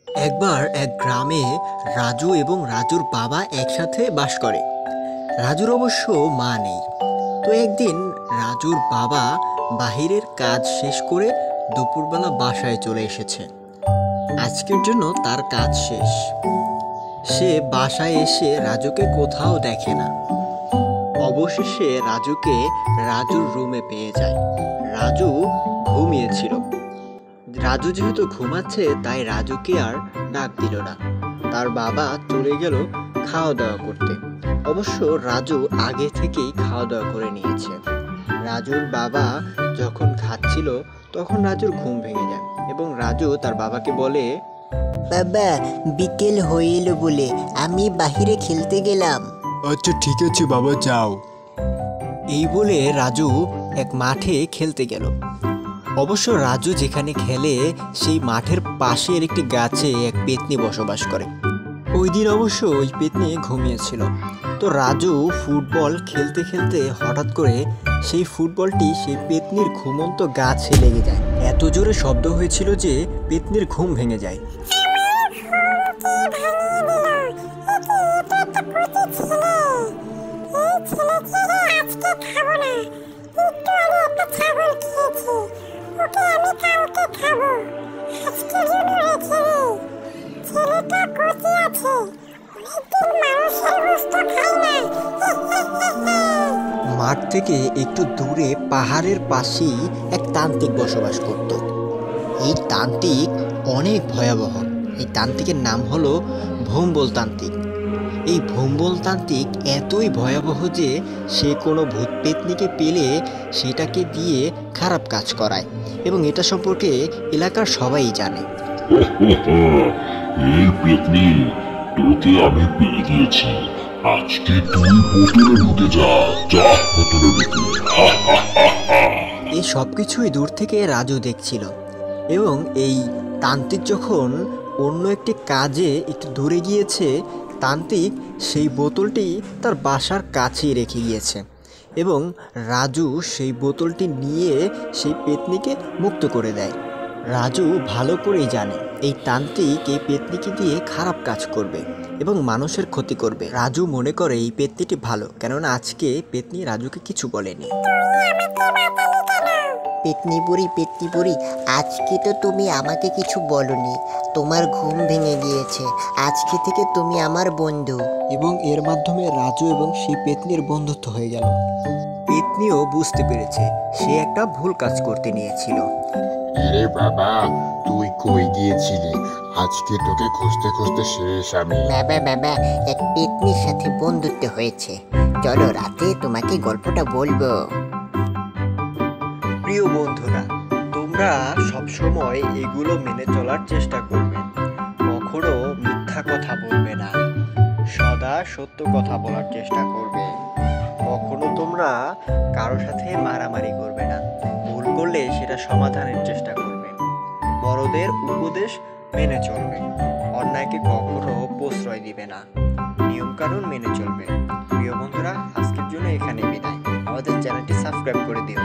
একবার এক গ্রামে রাজু এবং রাজুর বাবা একসাথে বাস করে। রাজুর অবশ্য মা নেই। তো একদিন রাজুর বাবা বাহিরের কাজ শেষ করে দুপুরবেলা বাসায় চলে এসেছে। আজকের জন্য তার কাজ শেষ। সে বাসায় এসে রাজুকে কোথাও দেখে না। অবশেষে রাজুকে রাজুর রুমে পেয়ে যায়। রাজু ঘুমিয়েছিল। রাজু যেহেতু ঘুমাচ্ছে তাই রাজুকে আর ডাক দিল না। তার বাবা চলে গেল খাওয়া দাওয়া করতে। অবশ্য রাজু আগে থেকেই খাওয়া দাওয়া করে নিয়েছে। রাজুর বাবা যখন খাচ্ছিল তখন রাজুর ঘুম ভেঙে যায় এবং রাজু তার বাবাকে বলে, বাবা, বিকেল হইল বলে আমি বাহিরে খেলতে গেলাম। আচ্ছা ঠিক আছে বাবা, যাও। এই বলে রাজু এক মাঠে খেলতে গেল। অবশ্য রাজু যেখানে খেলে সেই মাঠের পাশের একটি গাছে এক পেত্নী বসবাস করে। ওই দিন অবশ্য ওই পেত্নী ঘুমিয়েছিল। তো রাজু ফুটবল খেলতে খেলতে হঠাৎ করে সেই ফুটবলটি সেই পেত্নীর ঘুমন্ত গাছে লেগে যায়। এত জোরে শব্দ হয়েছিল যে পেত্নীর ঘুম ভেঙে যায়। মাঠ থেকে একটু দূরে পাহাড়ের পাশেই এক তান্ত্রিক বসবাস করত। এই তান্ত্রিক অনেক ভয়াবহ। এই তান্ত্রিকের নাম হলো ভোম্বল তান্ত্রিক। এই ভোম্বল তান্ত্রিক এতই ভয়াবহ যে সে কোনো ভূত পেত্নীকে পেলে সেটাকে দিয়ে খারাপ কাজ করায় এবং এটা সম্পর্কে এলাকার সবাই জানে। এই পেতনি, তোকে আমি পেয়ে গিয়েছি। আজকে তুই বোতলে ঢুকে যা। যা বোতলে ঢুকে। এই সব কিছুই দূর থেকে রাজু দেখছিল এবং এই তান্ত্রিক যখন অন্য একটি কাজে একটু দূরে গিয়েছে, তান্ত্রিক সেই বোতলটি তার বাসার কাছেই রেখে গিয়েছে এবং রাজু সেই বোতলটি নিয়ে সেই পেত্নীকে মুক্ত করে দেয়। রাজু ভালো করেই জানে এই তান্ত্রিক এই পেত্নীকে দিয়ে খারাপ কাজ করবে এবং মানুষের ক্ষতি করবে। রাজু মনে করে এই পেত্নীটি ভালো, কেননা আজকে পেত্নী রাজুকে কিছু বলেনি। পেতনি বুড়ি, আজকে তো তুমি আমাকে কিছু বলনি। তোমার ঘুম ভেঙে গিয়েছে। আজকে থেকে তুমি আমার বন্ধু। এবং এর মাধ্যমে রাজু এবং সেই পেত্নীর বন্ধুত্ব হয়ে গেল। পেত্নীও বুঝতে পেরেছে সে একটা ভুল কাজ করতে নিয়েছিল। আরে বাবা, তুই কই গিয়েছিলি? আজকে তোকে খুঁজতে খুঁজতে শেষ আমি। বাবা, এক পেতনির সাথে বন্ধুত্ব হয়েছে। চলো রাতে তোমাকে গল্পটা বলবো। প্রিয় বন্ধুরা, তোমরা সবসময় এগুলো মেনে চলার চেষ্টা করবে। কখনো মিথ্যা কথা বলবে না, সদা সত্য কথা বলার চেষ্টা করবে। কখনো তোমরা কারো সাথে মারামারি করবে না, ভুল করলে সেটা সমাধানের চেষ্টা করবে। বড়দের উপদেশ মেনে চলবে, অন্যায়কে কখনো প্রশ্রয় দিবে না, নিয়মকানুন মেনে চলবে। প্রিয় বন্ধুরা, আজকের জন্য এখানে বিদায়। আমাদের চ্যানেলটি সাবস্ক্রাইব করে দিও।